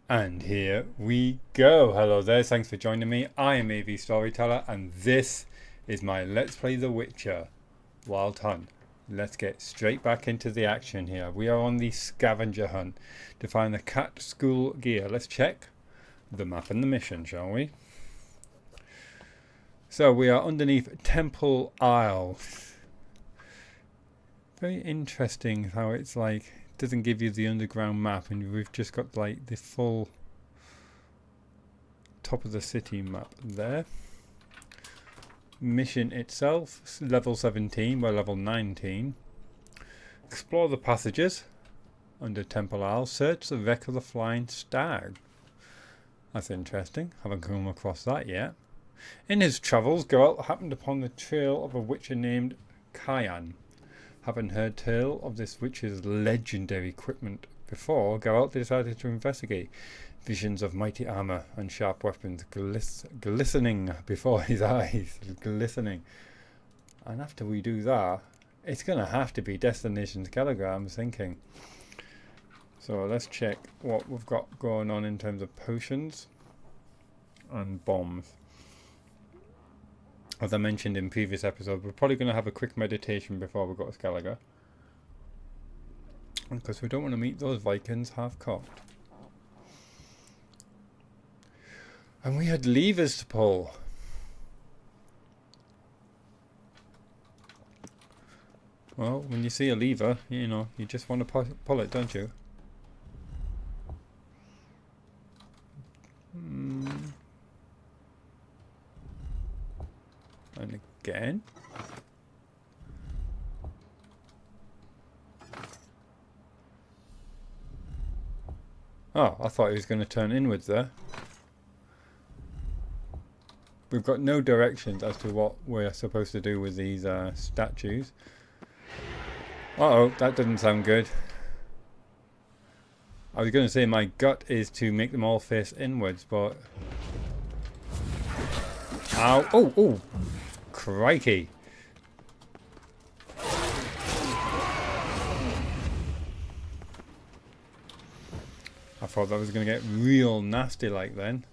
And here we go. Hello there, thanks for joining me. I am Avstoryteller and this is my Let's Play The Witcher Wild Hunt. Let's get straight back into the action here. We are on the scavenger hunt to find the cat school gear. Let's check the map and the mission, shall we? So we are underneath Temple Isle. Very interesting how it's like doesn't give you the underground map and we've just got like the full top of the city map there. Mission itself, level 17, we're level 19. Explore the passages under Temple Isle. Search the wreck of the Flying Stag. That's interesting, haven't come across that yet. In his travels, Geralt happened upon the trail of a witcher named Cyan. Having heard tale of this witch's legendary equipment before, Geralt decided to investigate. Visions of mighty armour and sharp weapons glistening before his eyes. Glistening. And after we do that, it's going to have to be Destination Skellige, I'm thinking. So let's check what we've got going on in terms of potions and bombs. As I mentioned in previous episodes, we're probably going to have a quick meditation before we go to Skellige. Because we don't want to meet those Vikings half-cocked. And we had levers to pull. Well, when you see a lever, you know, you just want to pull it, don't you? And again. Oh, I thought he was going to turn inwards there. We've got no directions as to what we're supposed to do with these statues. Uh-oh, that doesn't sound good. I was going to say my gut is to make them all face inwards, but... Ow! Oh, oh! Crikey! I thought that was going to get real nasty like then.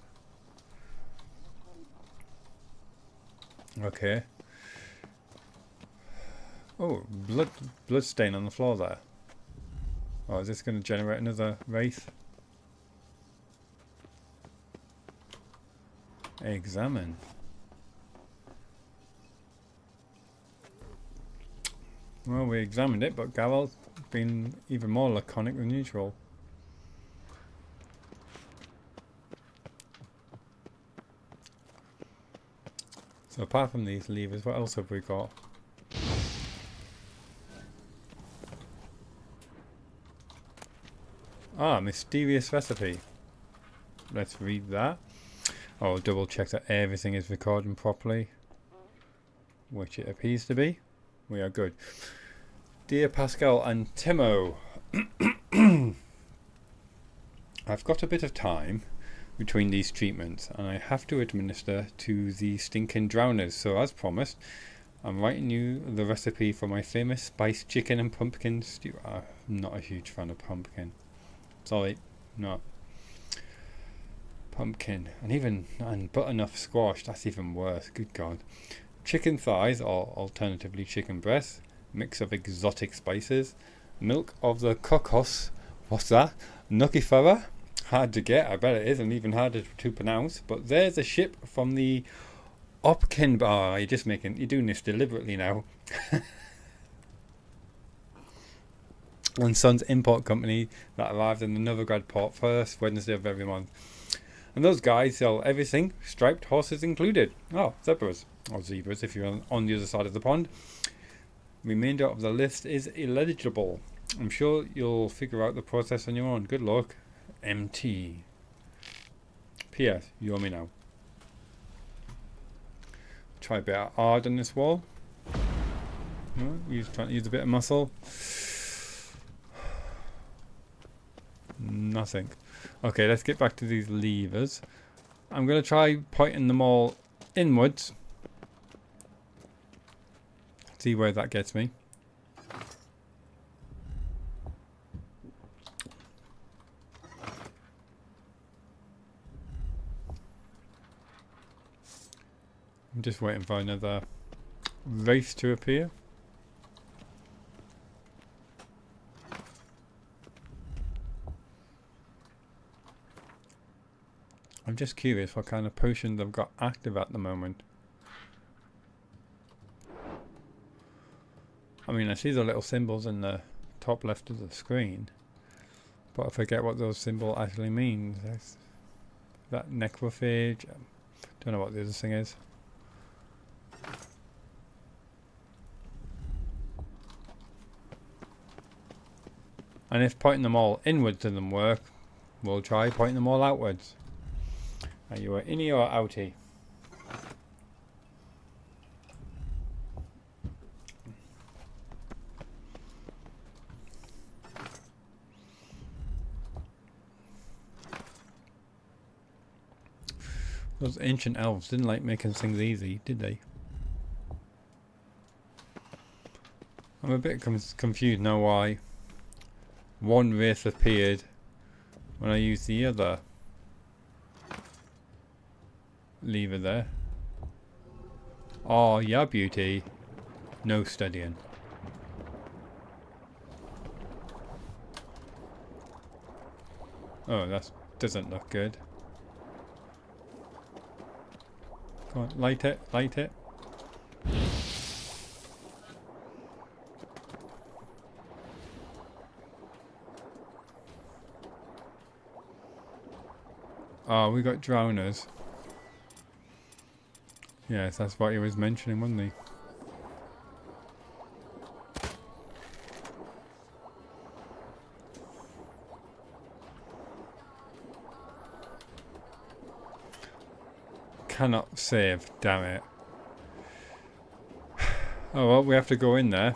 Okay. Oh, blood stain on the floor there. Oh, is this going to generate another wraith? Examine. Well, we examined it, but Geralt's been even more laconic than usual. So apart from these levers, what else have we got? Ah, mysterious recipe. Let's read that. I'll double check that everything is recording properly, which it appears to be. We are good. Dear Pascal and Timo, I've got a bit of time between these treatments and I have to administer to the stinking drowners, so as promised I'm writing you the recipe for my famous spiced chicken and pumpkin stew. I'm not a huge fan of pumpkin, sorry, not pumpkin, and butternut squash, that's even worse, good god. Chicken thighs, or alternatively chicken breast, mix of exotic spices, milk of the cocos, what's that, nukifera? Hard to get, I bet it is, and even harder to pronounce. But there's a ship from the Opkin bar. You're doing this deliberately now. And Sons Import Company that arrived in the Novigrad port first Wednesday of every month. And those guys sell everything, striped horses included. Oh, zebras. Or zebras if you're on the other side of the pond. Remainder of the list is illegible. I'm sure you'll figure out the process on your own. Good luck. MT. P.S. You owe me now. Try a bit of hard on this wall. No, trying to use a bit of muscle. Nothing. Okay, let's get back to these levers. I'm going to try pointing them all inwards. See where that gets me. I'm just waiting for another race to appear. I'm just curious what kind of potions I've got active at the moment. I mean, I see the little symbols in the top left of the screen, but I forget what those symbols actually mean. That necrophage. Don't know what the other thing is. And if pointing them all inwards doesn't work, we'll try pointing them all outwards. Are you an innie or outie? Those ancient elves didn't like making things easy, did they? I'm a bit confused now why one race appeared when I used the other lever there. Oh, yeah, beauty. No studying. Oh, that doesn't look good. Come on, light it, light it. Oh, we got drowners. Yes, that's what he was mentioning, wasn't he? Cannot save, damn it. Oh well, we have to go in there.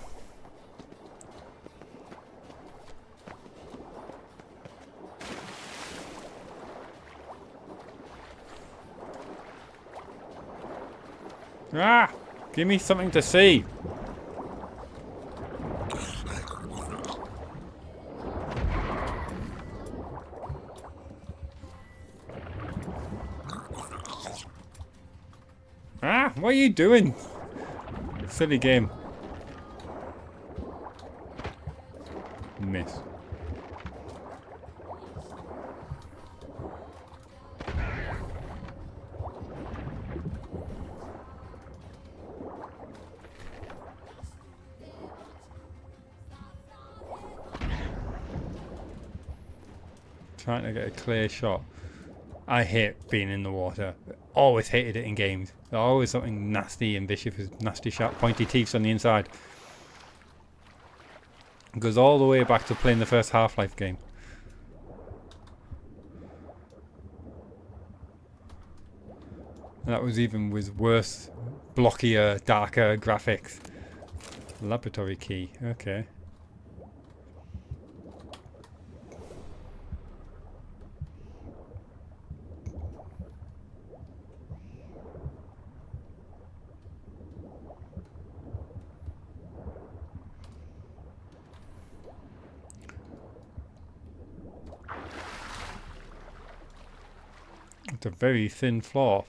Ah! Give me something to see! Ah! What are you doing? Silly game. Miss. Trying to get a clear shot. I hate being in the water. Always hated it in games. There's always something nasty and vicious with nasty sharp pointy teeth on the inside. It goes all the way back to playing the first Half-Life game. And that was even with worse, blockier, darker graphics. Laboratory key, okay. It's a very thin floor.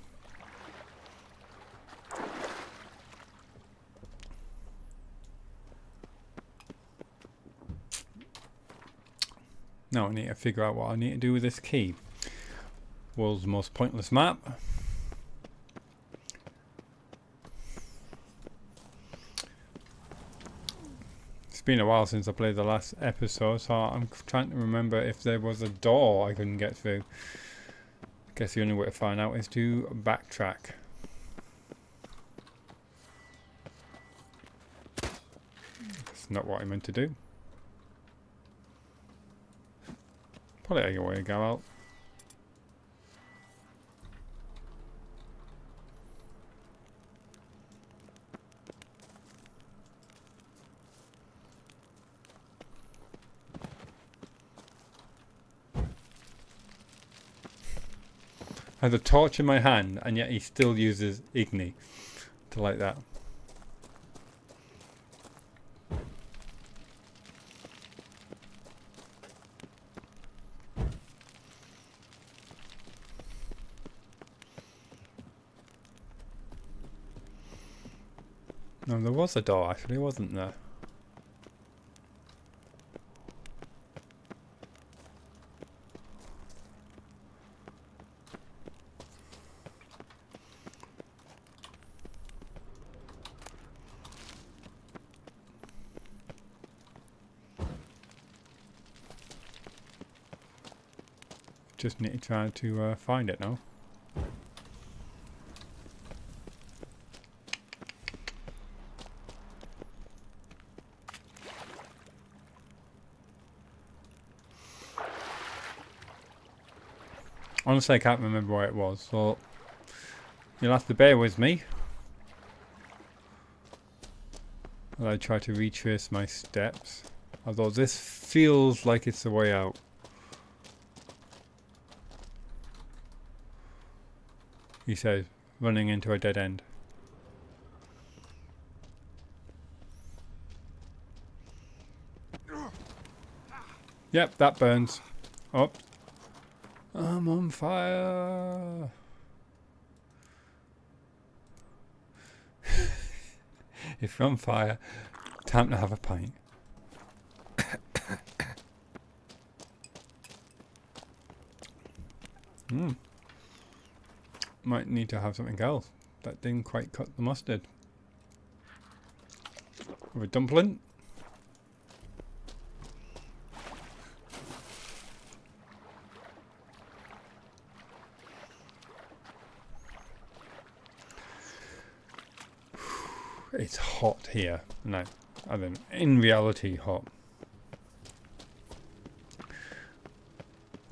Now I need to figure out what I need to do with this key. World's most pointless map. It's been a while since I played the last episode, so I'm trying to remember if there was a door I couldn't get through. Guess the only way to find out is to backtrack. That's not what I meant to do. Pull it out of your way, Geralt. I have a torch in my hand, and yet he still uses Igni to light that. No, there was a door actually, wasn't there? Just need to try to find it now. Honestly, I can't remember where it was, so you'll have to bear with me while I try to retrace my steps. Although this feels like it's the way out. He says, running into a dead end. Yep, that burns. Oh. I'm on fire. If you're on fire, time to have a pint. Might need to have something else. That didn't quite cut the mustard. Have a dumpling. It's hot here. No, I mean, in reality hot.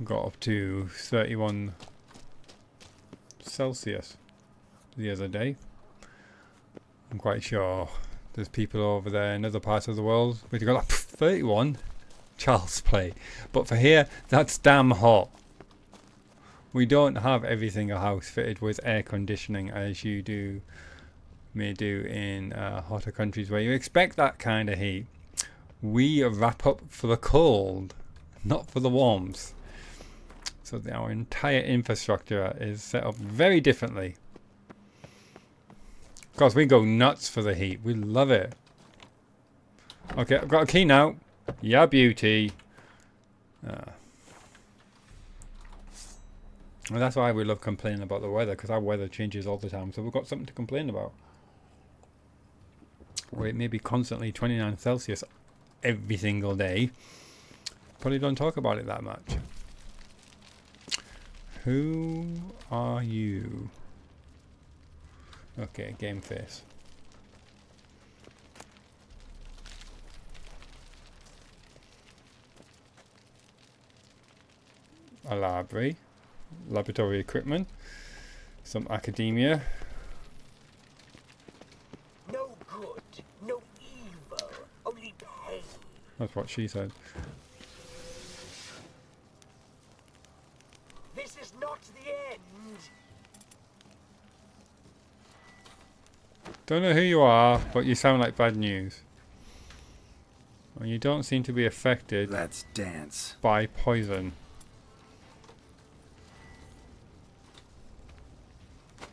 Got up to 31 Celsius the other day. I'm quite sure there's people over there in other parts of the world where you go like 31, child's play. But for here, that's damn hot. We don't have every single house fitted with air conditioning as you may do in hotter countries where you expect that kind of heat. We wrap up for the cold, not for the warmth. So our entire infrastructure is set up very differently. Of course, we go nuts for the heat. We love it. Okay, I've got a key now. Yeah, beauty. Well, that's why we love complaining about the weather, because our weather changes all the time. So we've got something to complain about. Where it may be constantly 29 Celsius every single day. Probably don't talk about it that much. Who are you? Okay, game face. A library. Laboratory equipment. Some academia. No good, no evil, only pain. That's what she said. This is not the end. Don't know who you are, but you sound like bad news. And you don't seem to be affected Let's dance. by poison.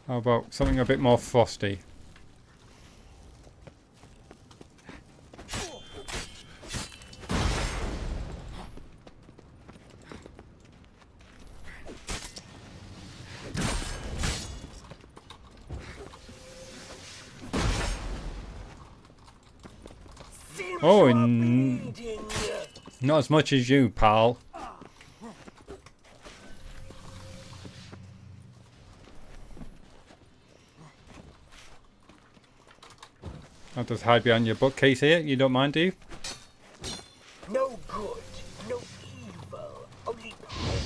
How about something a bit more frosty? Oh, not as much as you, pal. I'll just hide behind your bookcase here. You don't mind, do you? No good, no evil, only pain.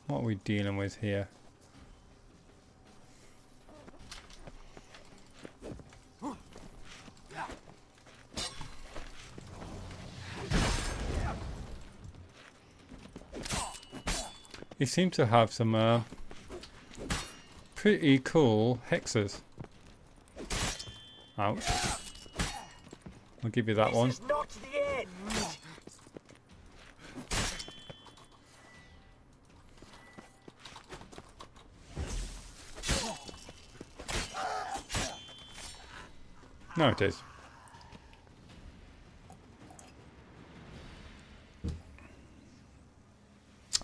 What are we dealing with here? He seems to have some pretty cool hexes. Ouch. I'll give you that one. This is not the end. No, it is.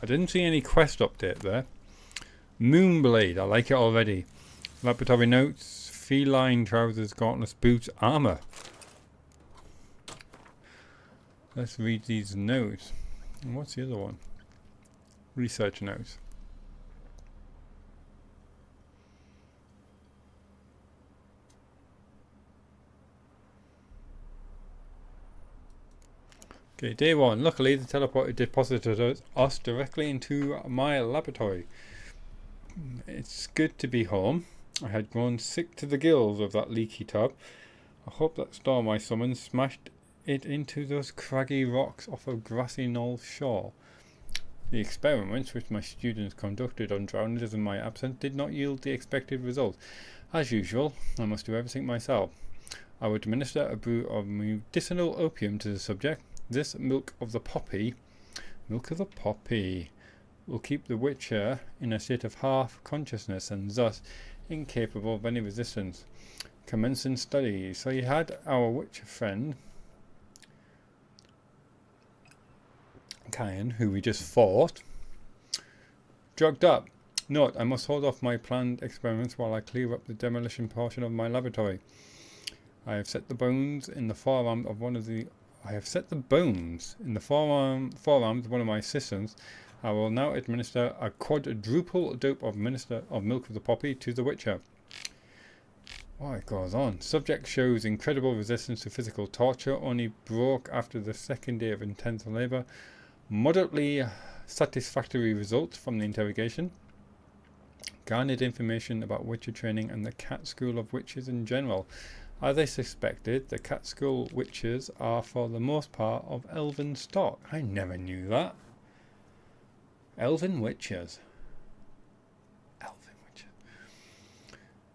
I didn't see any quest update there. Moonblade, I like it already. Laboratory notes, feline trousers, gauntlets, boots, armour. Let's read these notes. And what's the other one? Research notes. Okay, day one. Luckily, the teleporter deposited us directly into my laboratory. It's good to be home. I had grown sick to the gills of that leaky tub. I hope that storm I summoned smashed it into those craggy rocks off a grassy knoll shore. The experiments which my students conducted on drowners in my absence did not yield the expected result. As usual, I must do everything myself. I would administer a brew of medicinal opium to the subject. This milk of the poppy will keep the witcher in a state of half consciousness and thus incapable of any resistance. Commencing study. So you had our witcher friend Kyan, who we just fought, drugged up. Note, I must hold off my planned experiments while I clear up the demolition portion of my laboratory. I have set the bones in the forearms of one of my assistants. I will now administer a quadruple dope of milk of the poppy to the witcher. Oh, it goes on. Subject shows incredible resistance to physical torture, only broke after the second day of intense labour. Moderately satisfactory results from the interrogation. Garnered information about witcher training and the cat school of witches in general. As I suspected, the cat school witches are for the most part of elven stock. I never knew that. Elven witches.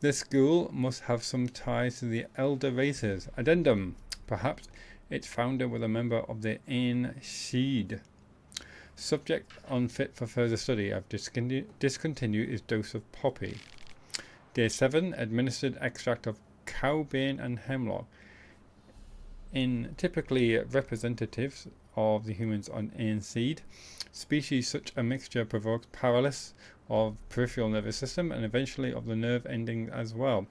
This school must have some ties to the elder races. Addendum. Perhaps its founder was a member of the Ain Seed. Subject unfit for further study. I've discontinued his dose of poppy. Day 7. Administered extract of cowbane and hemlock. In typically representatives of the humans on Ain Seed species, such a mixture provokes paralysis of peripheral nervous system and eventually of the nerve ending as well.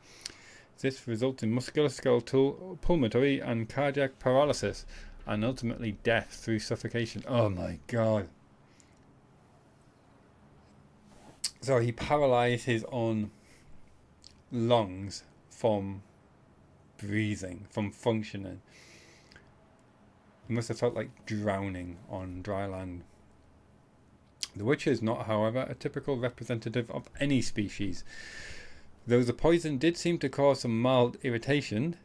This results in musculoskeletal, pulmonary and cardiac paralysis and ultimately death through suffocation. Oh my god. So he paralyzed his own lungs from breathing, from functioning. He must have felt like drowning on dry land. The witcher is not, however, a typical representative of any species. Though the poison did seem to cause some mild irritation,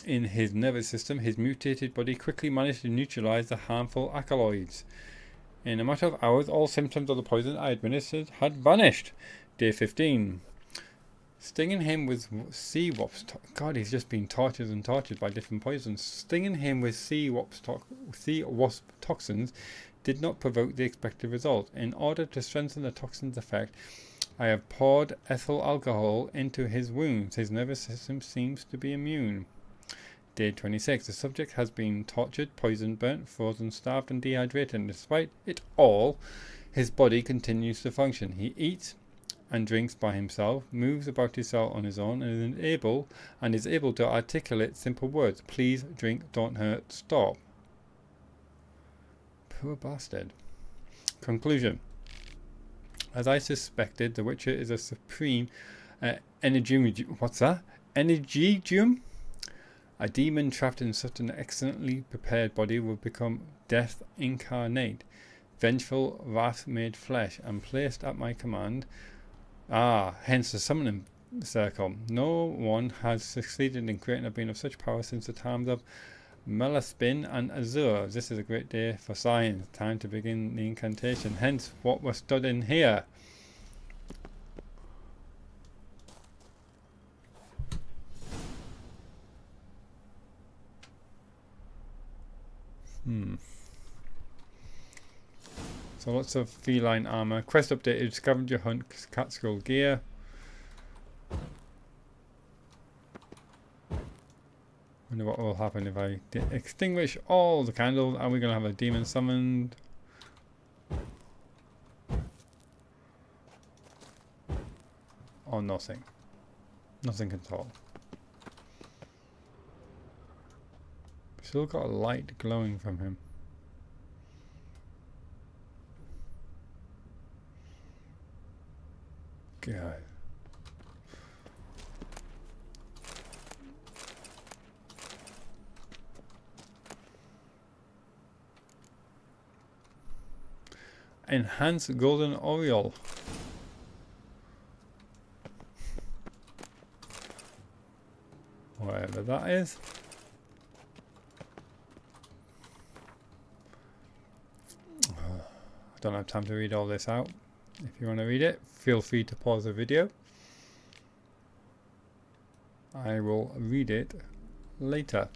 in his nervous system, his mutated body quickly managed to neutralize the harmful alkaloids. In a matter of hours, all symptoms of the poison I administered had vanished. Day 15. Stinging him with sea wasp... God, he's just been tortured and tortured by different poisons. Stinging him with sea wasp toxins did not provoke the expected result. In order to strengthen the toxin's effect, I have poured ethyl alcohol into his wounds. His nervous system seems to be immune. Day 26. The subject has been tortured, poisoned, burnt, frozen, starved and dehydrated. And despite it all, his body continues to function. He eats and drinks by himself, moves about his cell on his own, and is able to articulate simple words. Please, drink, don't hurt, stop. Poor bastard. Conclusion. As I suspected, the Witcher is a supreme energium. What's that? Energium? A demon trapped in such an excellently prepared body will become death incarnate, vengeful wrath made flesh, and placed at my command. Hence the summoning circle. No one has succeeded in creating a being of such power since the times of Melaspin and Azur. This is a great day for science. Time to begin the incantation. Hence what we're studying here. So lots of feline armor. Quest updated. Scavenger hunt. Cat skull gear. Wonder what will happen if I extinguish all the candles. Are we going to have a demon summoned? Or nothing? Nothing at all. Still got a light glowing from him. God. Enhance golden aureole. Whatever that is. I don't have time to read all this out. If you want to read it, feel free to pause the video. I will read it later.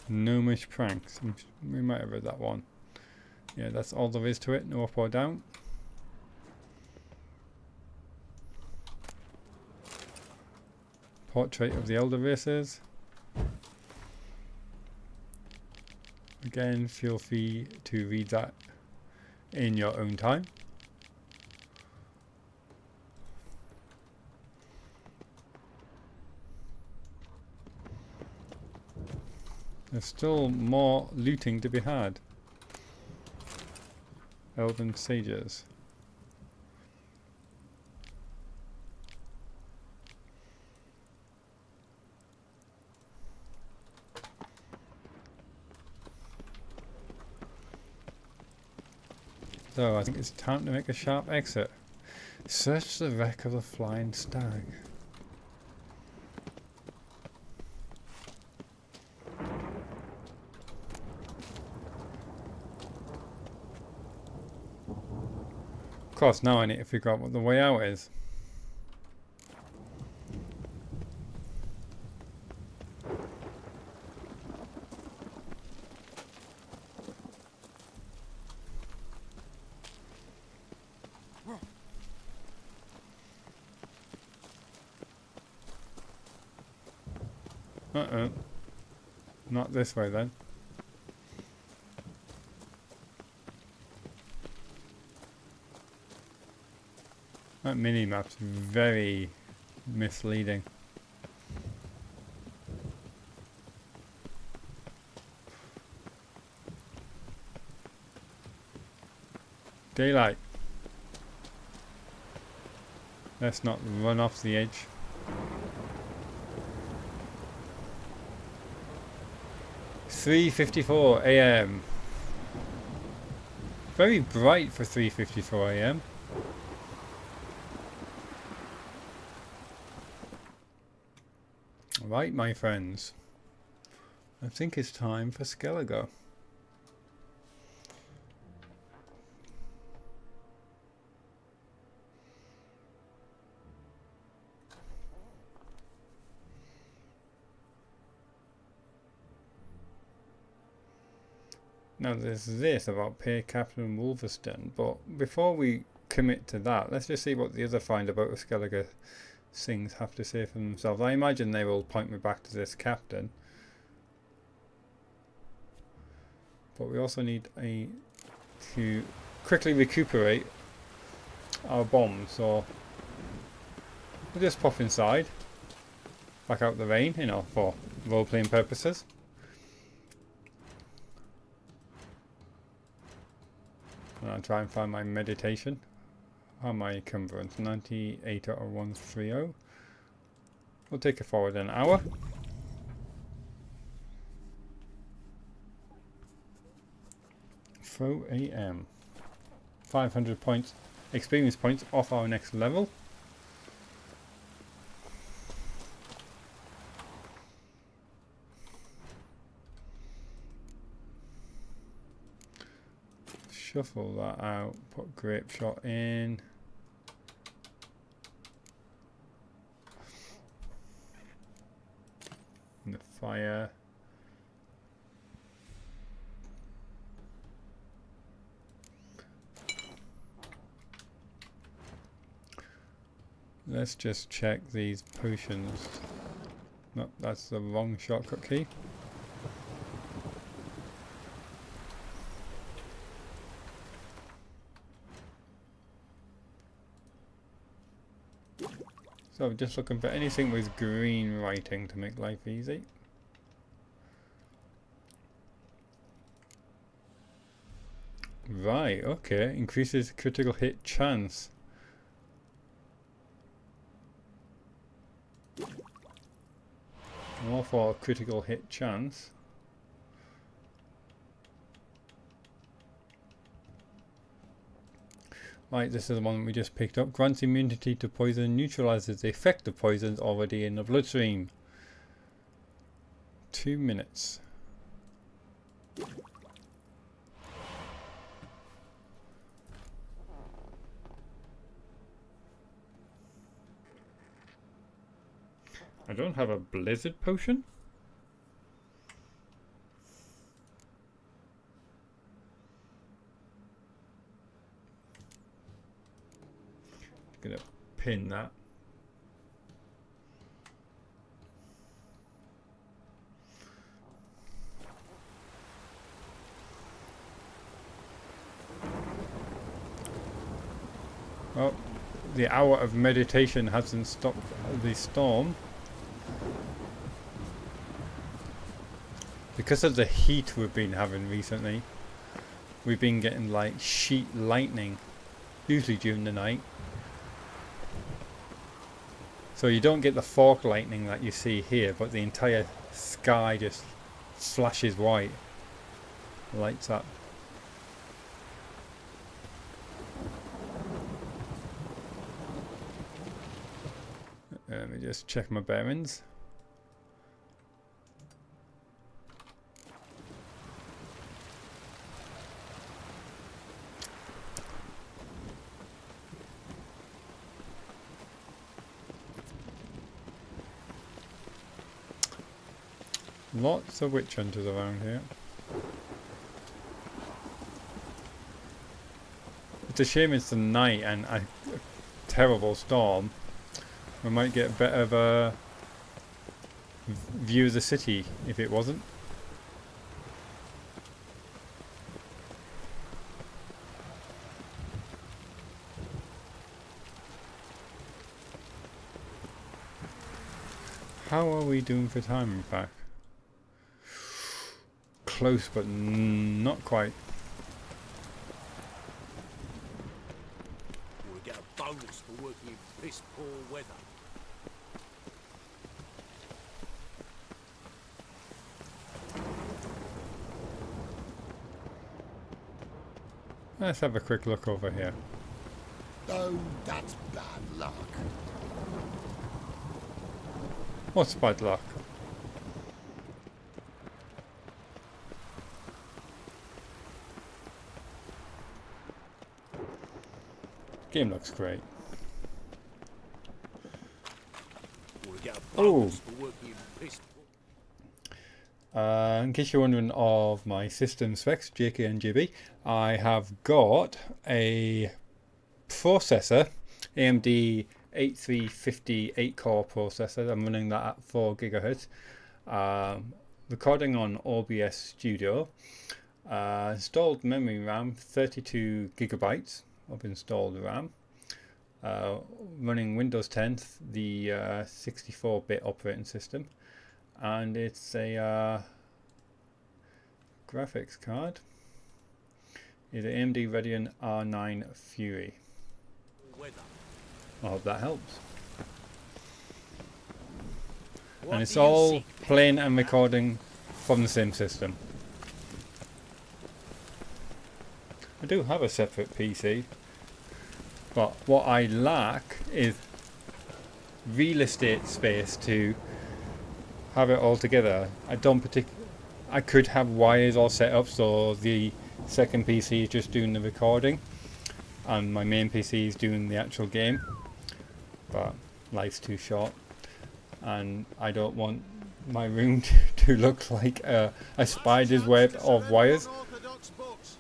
Gnomish pranks. We might have read that one. Yeah, that's all there is to it. No up or down. Portrait of the Elder Races. Again, feel free to read that in your own time. There's still more looting to be had. Elven sages. So I think it's time to make a sharp exit. Search the wreck of the flying stag. Of course, now I need to figure out what the way out is. Uh-oh. Not this way then. That mini-map's very misleading. Daylight. Let's not run off the edge. (3:54 AM). Very bright for 3:54 AM. Right, my friends. I think it's time for Skellige. Now there's this about Peer Captain Wolverston, but before we commit to that, let's just see what the other find about the Skellige things have to say for themselves. I imagine they will point me back to this captain. But we also need to quickly recuperate our bombs, so we'll just pop inside, back out the rain, you know, for role-playing purposes. And I'll try and find my meditation. How am I encumbrance? 98 out of 130. We'll take it forward an hour. Throw AM. 500 points, experience points off our next level. Shuffle that out, put grape shot in. And the fire. Let's just check these potions. No, that's the wrong shortcut key. So I'm just looking for anything with green writing to make life easy. Right, okay. Increases critical hit chance. More for critical hit chance. Right, this is the one we just picked up. Grants immunity to poison, neutralizes the effect of poisons already in the bloodstream. 2 minutes. I don't have a blizzard potion. Gonna pin that. Well, the hour of meditation hasn't stopped the storm. Because of the heat we've been having recently, we've been getting like sheet lightning, usually during the night. So you don't get the fork lightning that you see here, but the entire sky just flashes white, lights up. Let me just check my bearings. Lots of witch hunters around here. It's a shame it's the night and a terrible storm. We might get a bit of a view of the city if it wasn't. How are we doing for time, in fact? Close, but not quite. We get a bonus for working in piss poor weather. Let's have a quick look over here. Oh, that's bad luck. What's bad luck? Game looks great. We get a Oh. bonus for working in piss poor. In case you're wondering of my system specs, JK and JB, I have got a processor, AMD 8350 8-core processor. I'm running that at 4 gigahertz. Recording on OBS Studio. Installed memory RAM, 32 gigabytes of installed RAM. Running Windows 10, the 64-bit operating system. And it's a graphics card. It's an AMD Radeon R9 Fury. Weather. I hope that helps. What And it's do you all seek? playing and recording from the same system. I do have a separate PC, but what I lack is real estate space to have it all together. I could have wires all set up so the second PC is just doing the recording and my main PC is doing the actual game, but life's too short and I don't want my room to look like a spider's web of wires. Unorthodox books.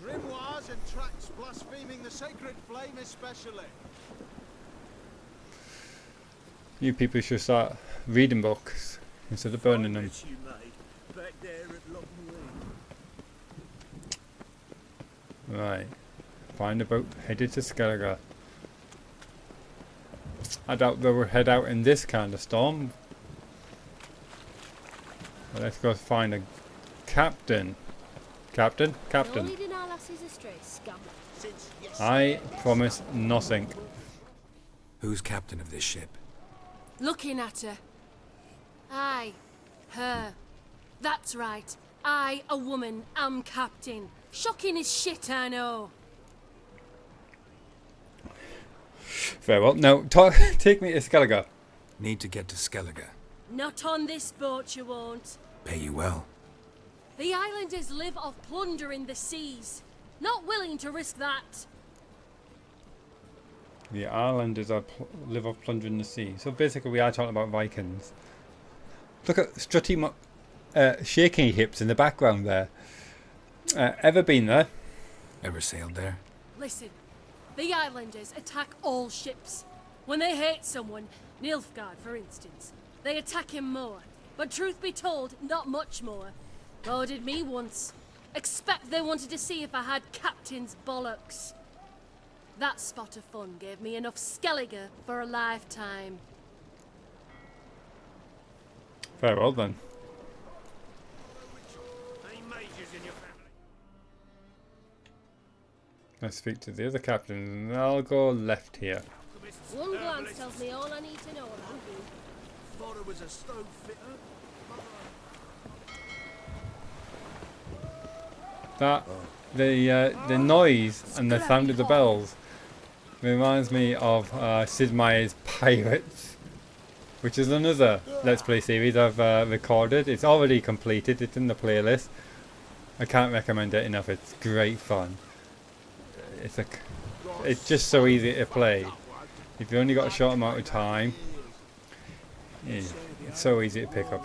Grimoires and tracts blaspheming the sacred flame especially. You people should start reading books instead of burning them. You made back there at Lockwood. Right. Find a boat headed to Skellige. I doubt they will head out in this kind of storm. But let's go find a captain. Captain? Captain. I promise nothing. Who's captain of this ship? Looking at her. Aye, her. That's right. I, a woman, am captain. Shocking as shit, I know. Very well. Now, take me to Skellige. Need to get to Skellige. Not on this boat, you won't. Pay you well. The islanders live off plunder in the seas. Not willing to risk that. The islanders live off plundering the sea. So basically, we are talking about Vikings. Look at strutting, shaking hips in the background there. Ever been there? Ever sailed there? Listen, the islanders attack all ships. When they hate someone, Nilfgaard for instance, they attack him more. But truth be told, not much more. Boarded me once. Expect they wanted to see if I had captain's bollocks. That spot of fun gave me enough Skellige for a lifetime. Very well then. Any majors in your family? Let's speak to the other captains, and I'll go left here. One glance tells me all I need to know about you. Thought it was a stove fitter. That the noise and the sound of the bells reminds me of Sid Meier's Pirates, which is another Let's Play series I've recorded. It's already completed. It's in the playlist. I can't recommend it enough. It's great fun. It's just so easy to play. If you only got a short amount of time, it's so easy to pick up.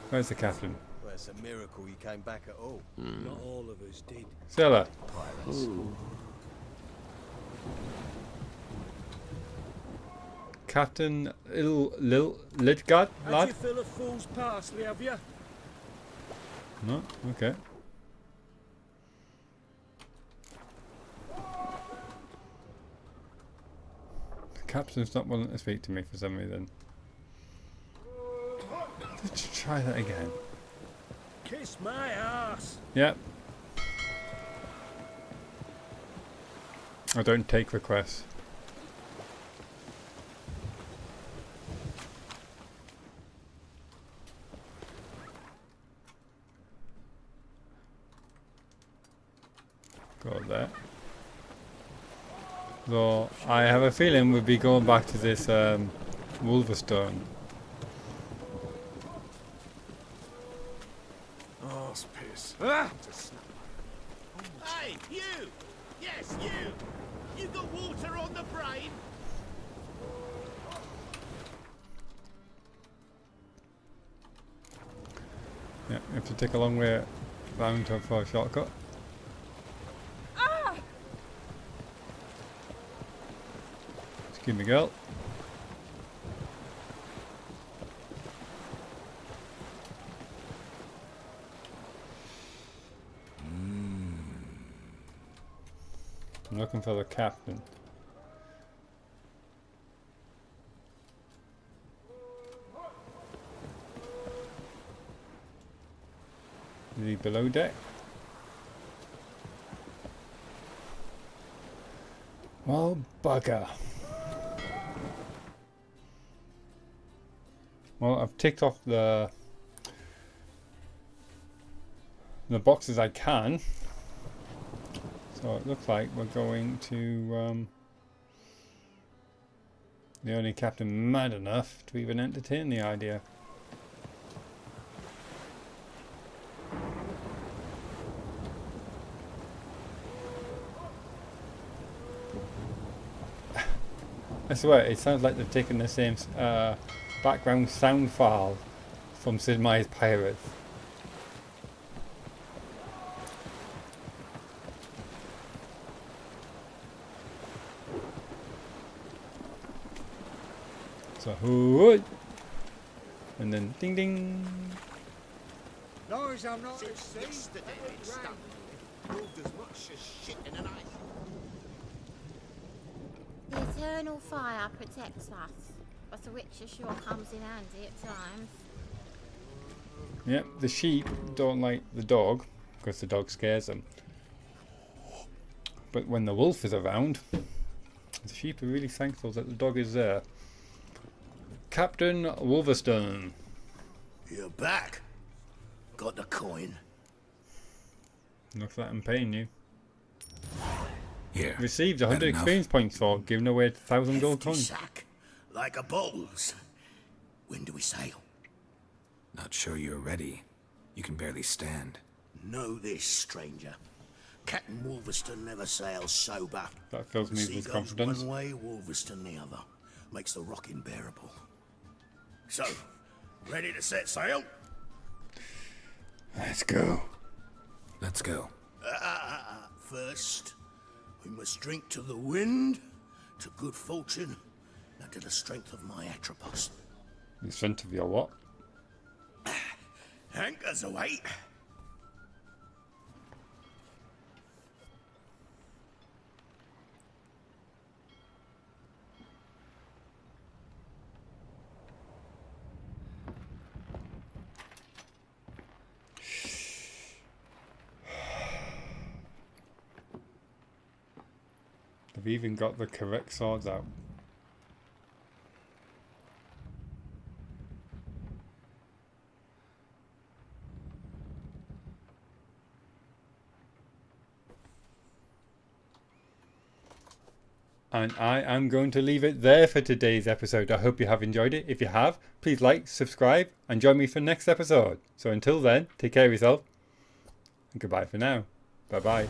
Where's the captain? Well, it's a miracle you came back at all. Not all of us did. Sailor. Captain Lidgard, Had lad? you fill a fool's parsley, have you? No? Okay. The captain's not willing to speak to me for some reason. Let's try that again. Kiss my ass. Yep. I don't take requests. Go there. So I have a feeling we'll be going back to this Wolverstone. Oh, piss. Hey, you! Yes, you! You got water on the brain? Yeah, you have to take a long way round for a shortcut. Excuse me, girl. I'm looking for the captain. Is he below deck? Well, bugger. Well, I've ticked off the boxes I can. So it looks like we're going to the only captain mad enough to even entertain the idea. I swear, it sounds like they've taken the same background sound file from Sid Meier's Pirates. So, hood. And then ding ding. Long as I'm not at Since sea. yesterday it stunk. Moved as much as shit in an ice. The eternal fire protects us, but the witcher sure comes in handy at times. Yep, the sheep don't like the dog because the dog scares them. But when the wolf is around, the sheep are really thankful that the dog is there. Captain Wolverstone. You're back. Got the coin. Looks like I'm paying you. Here. Received Had 100 enough? experience points for giving away 1,000 gold Hefty coins. sack. Like a bowls. When do we sail? Not sure you're ready. You can barely stand. Know this, stranger. Captain Wolverstone never sails sober. That fills The me sea with goes confidence. one way, Wolverstone the other. Makes the rocking bearable. So, ready to set sail? Let's go. Let's go. First, we must drink to the wind, to good fortune, and to the strength of my Atropos. The strength of your what? Anchors away. They've even got the correct swords out. And I am going to leave it there for today's episode. I hope you have enjoyed it. If you have, please like, subscribe, and join me for next episode. So until then, take care of yourself. And goodbye for now. Bye bye.